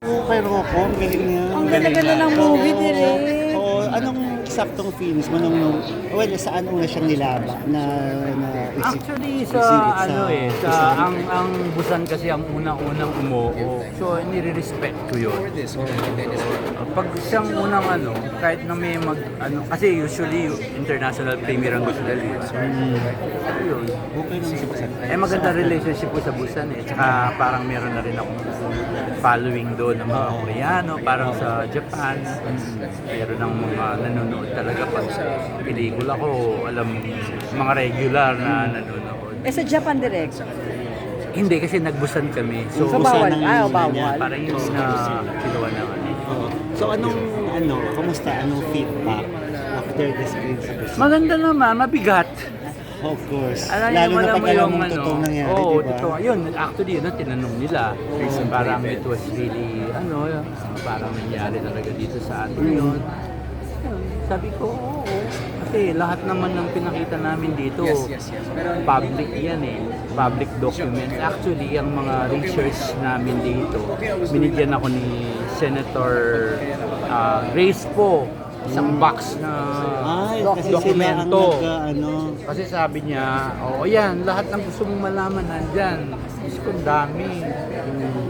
Oo, kay Rocco, ang galing niya. Ang ganda-ganda ng movie, Direk. Oo, anong saktong feelings mo nung well, saan una siyang nilaba na Actually sa exhibit ano eh, sa Quezon? ang Busan kasi ang unang-unang umuo. So nire-respect ko 'yun. Pag siyang unang ano, kahit na may kasi usually international premier ang gusto nila. Yun. Okay naman si Busan. Maganda relationship ko sa Busan eh. Tsaka parang meron na rin akong following doon ng mga Koreano, parang sa Japan. Meron ng mga nanonood talaga pag sa pelikula ko, alam mga regular na nanonood. Sa Japan, Direk. Hindi kasi nagbusan kami. So, So, Busan bawal. ang Bawal. parang yung kinuha na Oo. So anong kamusta anong feedback after the screen sa Busan? Maganda naman, mabigat. Of course. Alam Lalo na pag alam mong ano, totoong nangyari, oo, di ba? totoo. Yun, actually, yun ang tinanong nila. Parang it was really, parang nangyari talaga dito sa atin yun. Sabi ko, oo. Kasi lahat naman ng pinakita namin dito, public yan eh. Public documents. Actually, ang mga research namin dito, binigyan ako ni Senator Grace po, isang box na Ay, kasi sila ang dokumento. Kasi sabi niya, yan, lahat ng gusto mong malaman nandyan. Diyos ko, ang dami.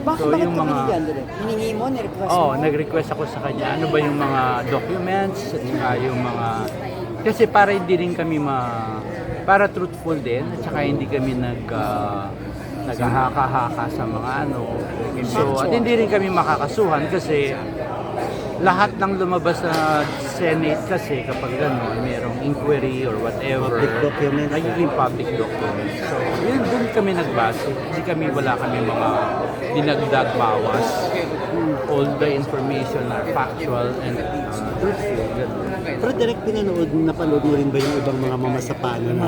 Bakit So, bakit yung ka mga- binigyan, Direk? Hiningi mo, nirequest mo? nag-request ako sa kanya. Ano ba yung mga documents at saka yung mga... Kasi para hindi rin kami para truthful din at saka hindi kami naghahaka-haka sa mga So, at hindi rin kami makakasuhan kasi lahat ng lumabas na Senate kasi kapag gano'n, mayroong inquiry or whatever, Public documents. nagiging public documents. So, yun doon kami nagbase. Wala kami mga dinagdag bawas. All the information are factual and truthful. Ganun. Pero direct napanood mo rin ba yung ibang mga mamasapano na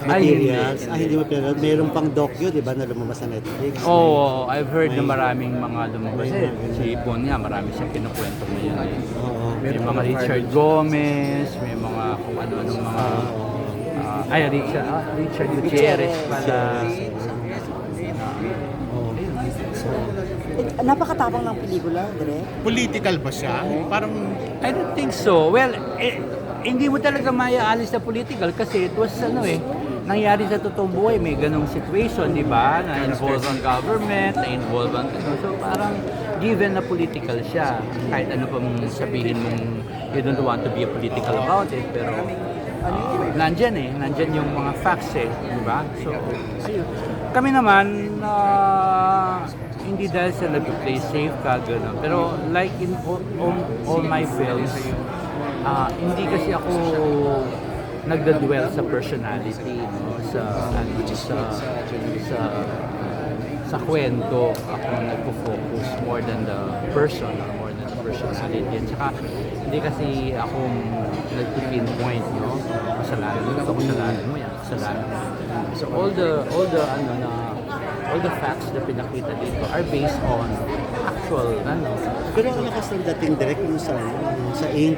Ay, materials? hindi. Hindi mo pinanood. Mayroon pang docu, di ba, na lumabas sa Netflix? Oo, I've heard na maraming mga lumabas. Si Ipon nga, marami siyang kinukwento na yan. Oo. May mga Richard Gomez, may mga kung ano-anong mga... Richard Gutierrez pala. Napakatapang ng pelikula, Direk. Political ba siya? Parang I don't think so. Well, hindi mo talaga maiaalis sa political kasi it was nangyari sa totoong buhay. May ganong situation, di ba? Na-involve ang government, na-involve ang So parang given na political siya, kahit ano pa mong sabihin mong you don't want to be a political about it, pero nandyan yung mga facts di ba? So, ayun. Kami naman, hindi dahil sa nag-play safe ka, gano'n. Pero like in all my films, hindi kasi ako nagdadwell sa personality, sa kwento. Ako nagpo-focus more than the person or more than the personality. At saka, hindi kasi ako nag-pinpoint, kasalanan mo, kasalanan mo yan, kasalanan mo. So all the facts na pinakita dito are based on actual, Pero ang lakas ng dating direct yung sa ink.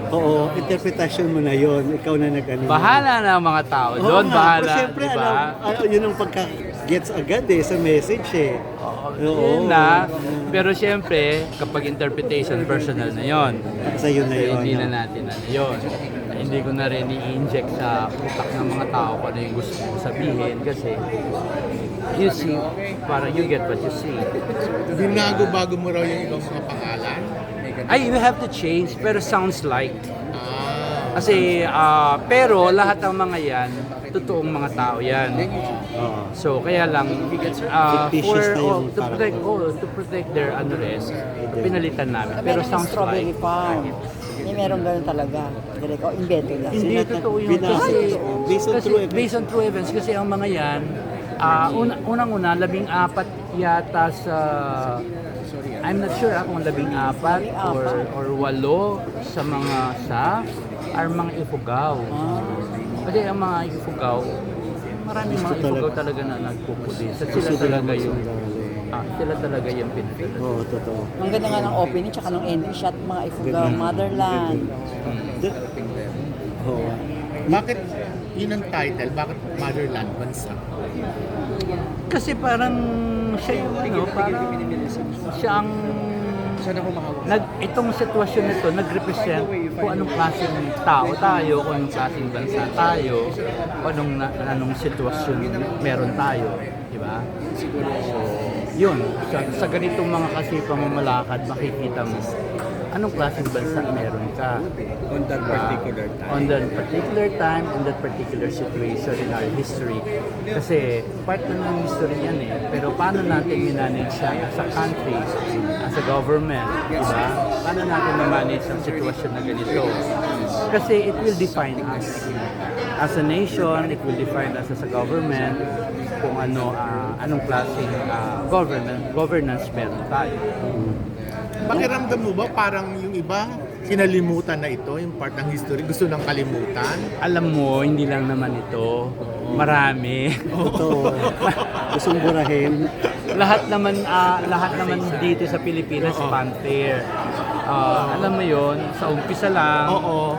Oo, interpretation mo na yon. Ikaw na Bahala na ang mga tao Oo doon, nga, bahala, pero syempre, di ba? yun ang pagka-gets agad sa message Oo. Yun na. Pero syempre, kapag interpretation, personal na yon. Sa'yo na yun. Hindi na natin yun. Hindi ko na rin i-inject sa utak ng mga tao kung ano yung gusto kong sabihin kasi you see, para you get what you see. binago-bago mo raw yung ibang mga pangalan. Ay, you have to change, pero sounds like. Kasi, pero lahat ng mga yan, totoong mga tao yan. Oo. So, kaya lang, Fictitious na yung to protect their unrest, pinalitan namin. Pero Meron sounds Strawberry like. Farm. Meron ganun talaga. Direk, invento lang. Hindi totoo yun. Binasa. Based on true events. Kasi ang mga yan, unang-una, 14 yata sa... I'm not sure kung 14 or 8 sa mga are mga Ifugao. Kasi ang mga Ifugao, maraming mga Ifugao talaga na nagpupulis. At sila talaga yung pinadala. Oo, totoo. Ang ganda nga ng opening, tsaka ng ending shot, mga Ifugao, Motherland. Oo. Bakit yun ang title? Bakit Motherland Bansa? Kasi parang siya yung parang siya ang itong sitwasyon nito nag-represent kung anong klaseng tao tayo, kung anong klaseng bansa tayo, kung anong sitwasyon meron tayo, di ba? So, yun, sa ganitong mga kasi pamamalakad, makikita mo anong klaseng bansa meron ka On that particular time. on that particular time, in that particular situation in our history. Kasi part na ng history yan eh. Pero paano natin minanage siya as a country, as a government, di ba? Paano natin manage ang sitwasyon na ganito? Kasi it will define us. As a nation, it will define us as a government kung anong klaseng governance meron tayo. Pakiramdam mo ba parang yung iba kinalimutan na ito, yung part ng history, gusto nang kalimutan? Alam mo, hindi lang naman ito. Marami. Totoo. Gustong burahin. lahat naman dito sa Pilipinas fanfare. Alam mo 'yon, sa umpisa lang. Oo.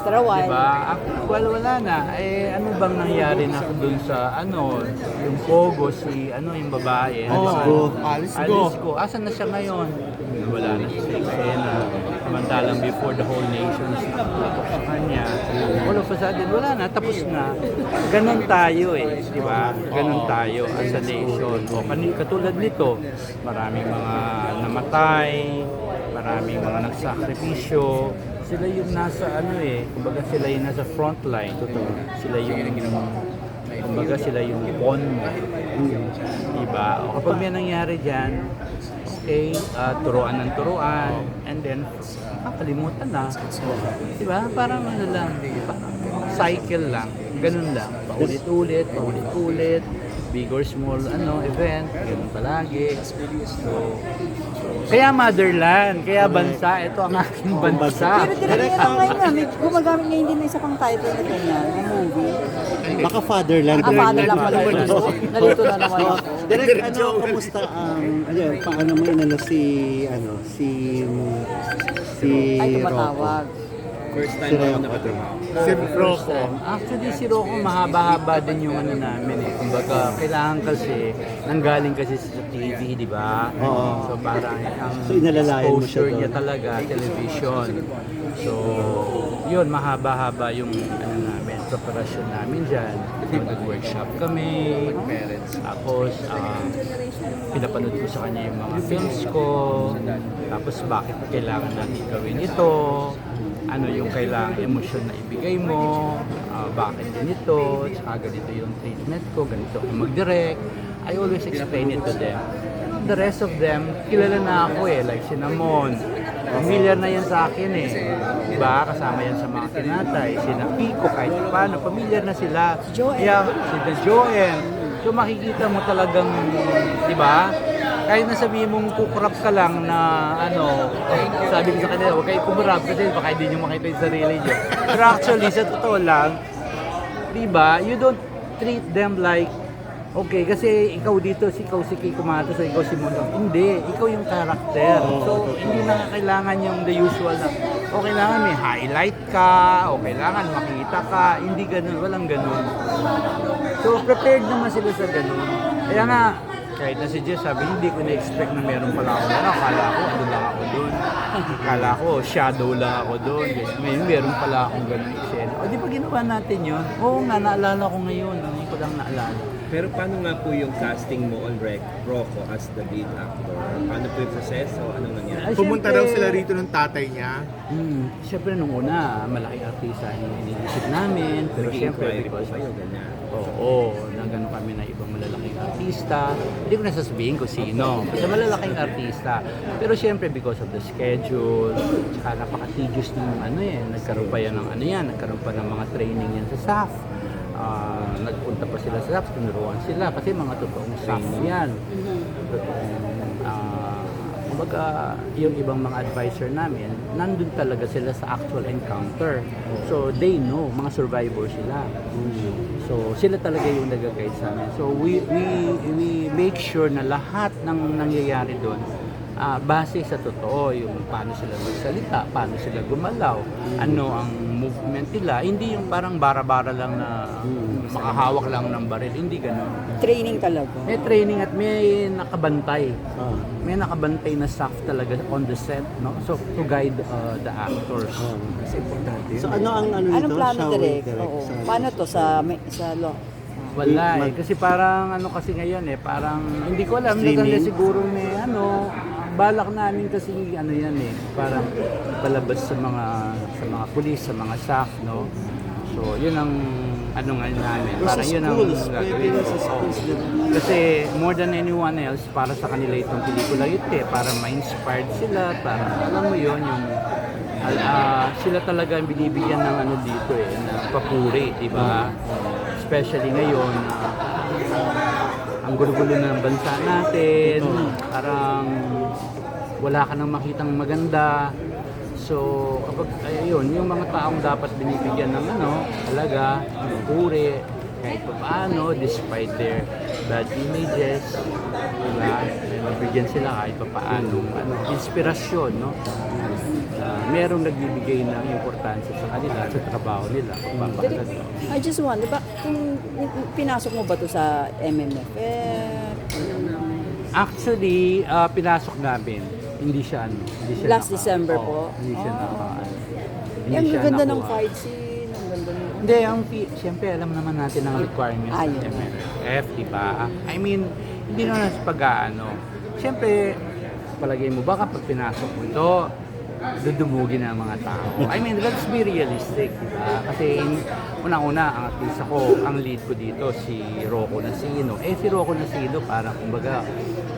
After a while. Diba? Wala na. Ano bang nangyari na dun sa yung Pogo, yung babae. Alice Go. Asan na siya ngayon? Wala na siya sa eksena. Samantalang before the whole nation tutok sa kanya. All of a sudden, wala na. Tapos na. Ganon tayo eh. Di ba? Ganon tayo as a nation. O katulad nito, maraming mga namatay, maraming mga nagsakripisyo. Sila yung nasa kumbaga sila yung nasa front line. Sila kumbaga sila yung pawn. Diba? O kapag may nangyari dyan, okay, turuan ng turuan, and then kalimutan na. Diba? Parang lang, parang cycle lang, ganun lang. Paulit-ulit, big or small event, ganun palagi. So, kaya motherland, kaya bansa, ito ang aking bansa. Pero direct ngayon na, may gumagamit ngayon din ng isa pang title na ganyan, na movie. Baka fatherland. Father lang pala yun. Nalito na naman ako. Direk, kamusta paano mo inano si Ay, Rocco? tumatawag. First Si time ako Rocco. nakatama. Si Rocco. Actually, si Rocco, mahaba-haba din yung namin eh. Kumbaga, kailangan kasi, nanggaling kasi sa TV, di ba? Oo. So, parang ang So, inalalayan mo siya exposure niya doon. talaga, television. So, yun, mahaba-haba yung namin, preparasyon namin dyan. So, nag-workshop kami. Tapos, pinapanood ko sa kanya yung mga films ko. Tapos, bakit kailangan natin gawin ito? Ano yung kailangan emosyon na ibigay mo, bakit ganito, tsaka ganito yung treatment ko, ganito ako mag-direct. I always explain it to them. The rest of them, kilala na ako like Cinnamon. Familiar na yan sa akin Diba? Kasama yan sa mga tinatay. Sina Pico, kahit paano, familiar na sila. Kaya, sina Joel. So makikita mo talagang, diba? Kahit na sabihin mong kukurap ka lang na sabi ko sa kanila, huwag kayo kumurap kasi baka hindi nyo makita yung sarili nyo. Pero actually, sa totoo lang, diba, you don't treat them like, okay, kasi ikaw dito, ikaw si Kiko Matos, so ikaw si Mondong. Hindi, ikaw yung karakter. So, hindi na kailangan yung the usual na, o kailangan may highlight ka, o kailangan makita ka, hindi ganun, walang ganun. So, prepared naman sila sa ganun. Kaya nga, kahit na si Jess sabi, hindi ko na-expect na meron pala ako na. Akala ko, lang ako doon. Akala ko, shadow lang ako doon. Ngayon, meron pala akong ganun eksena. O, di ba ginawa natin yun? Oo nga, naalala ko ngayon. Hindi ko lang naalala. Pero paano nga po yung casting mo on Rocco as the lead actor? Paano po yung proseso? Anong nangyari? Ay, Pumunta syempre, daw sila rito ng tatay niya. Siyempre, nung una, malaking artista yung iniisip namin. Pero siyempre, Nag-inquiry po because kayo, ganyan. Oo, nagano kami na ibang malalaking artista. Hindi ko nasasabihin kung sino. Basta malalaking artista. Pero siyempre because of the schedule, tsaka napaka-tedious ng nagkaroon pa yan ng nagkaroon pa ng mga training yan sa SAF. Nagpunta pa sila sa SAF, tinuruan sila kasi mga totoong SAF yan. Totoong, kumbaga, yung ibang mga advisor namin, nandun talaga sila sa actual encounter. So, they know, mga survivor sila. So, sila talaga yung nag-guide sa amin. So, we make sure na lahat ng nangyayari doon base sa totoo, yung paano sila magsalita, paano sila gumalaw, ano ang movement nila. Hindi yung parang bara-bara lang na makahawak lang ng baril, hindi ganun. Training talaga. May training at may nakabantay. Ah. May nakabantay na staff talaga on the set, no? So, to guide the actors. Kasi importante yun. So ano ang ano Anong nito? plano Showing direct? direct Oo. sa- Paano to sa law? Wala eh. Kasi parang ano kasi ngayon eh, parang hindi ko alam. Streaming? Maganda siguro may ano, balak namin kasi ano yan eh, parang palabas sa mga pulis, sa mga staff, no? So, yun ang ano nga namin. Pero sa Parang yun ang schools, pwede gagawin. rin sa schools din. Kasi more than anyone else, para sa kanila itong pelikula yun eh, para ma-inspired sila, para alam mo yun, yung sila talaga ang binibigyan ng ano dito eh, na papuri, di ba? Especially ngayon, ang gulo-gulo ng bansa natin, parang wala ka nang makitang maganda. So, kapag, ayun, yung mga taong dapat binibigyan ng ano, talaga, puri, kahit pa paano, despite their bad images, diba? Nabigyan sila kahit pa paano, ano, inspirasyon, no? Merong nagbibigay ng importansya sa kanila, sa trabaho nila, pagpapaganda. I just wonder, ba, kung pinasok mo ba to sa MMFF? Actually, pinasok namin. Hindi siya ano, hindi siya Last December po? Hindi siya Ang ganda ng nakuha. fight scene, ang ganda ng... Hindi, siyempre alam naman natin ang requirements ng Ayun. MMFF, di ba? I mean, hindi naman sa pag-aano. Siyempre, palagay mo ba kapag pinasok mo ito, dudumugin ang mga tao. I mean, let's be realistic, di ba? Kasi unang-una, ang artista ko, ang lead ko dito, si Rocco Nasino. Si Rocco Nasino, parang kumbaga,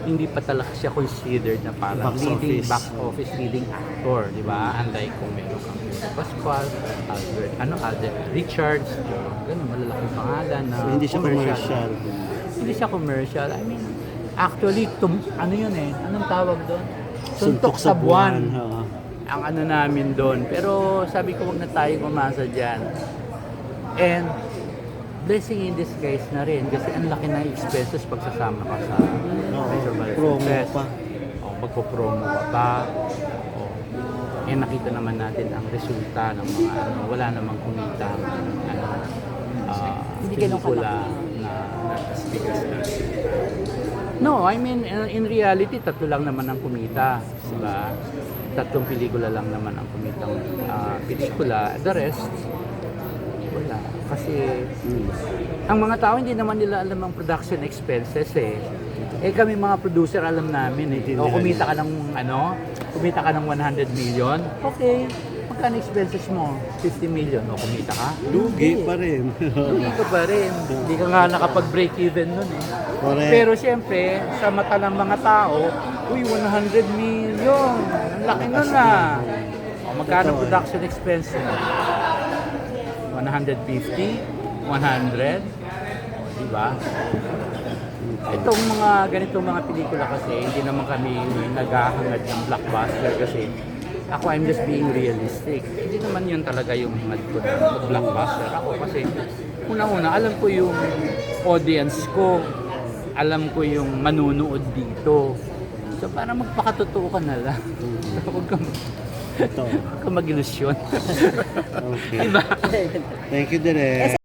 hindi pa talaga siya considered na parang box office leading actor, di ba? Unlike kung meron kang Pascual, Albert Richards, ganun, malalaking pangalan na So, hindi siya commercial. Hindi siya commercial. I mean, actually, ano yun eh? Anong tawag doon? Suntok sa buwan. Oo. Ang ano namin doon. Pero sabi ko, wag na tayo umasa dyan. And, blessing in disguise na rin kasi ang laki na expenses pagsasama ka sa Festival promo Fest. pa. O, magpo-promo ka pa. O, eh, nakita naman natin ang resulta ng mga ano, wala namang kumita ano, Hindi ganun pelikula na nagkasigas na. No, I mean, in reality, tatlo lang naman ang kumita. Diba? Tatlong pelikula lang naman ang kumitang pelikula. The rest, wala. Kasi ang mga tao hindi naman nila alam ang production expenses eh. Eh kami mga producer alam namin eh. O kumita ka ng kumita ka ng 100 million. Okay. Magkano expenses mo? 50 million. O kumita ka? Lugi pa rin. Hindi ka pa rin. Hindi ka nga nakapag-break even nun eh. Correct. Pero siyempre, sa mata ng mga tao, uy, 100 million. Ang laki nun ah. O magkano production expense mo? 150? 100? Diba? Itong mga ganitong mga pelikula kasi, hindi naman kami naghahangad ng blockbuster kasi ako, I'm just being realistic. Hindi naman yun talaga yung hangad ko ng blockbuster. Ako kasi, unang-una, alam ko yung audience ko. Alam ko yung manunood dito. So, para magpakatotoo ka na lang. Huwag ka mag-ilusyon. Okay. Diba? Thank you, Direk.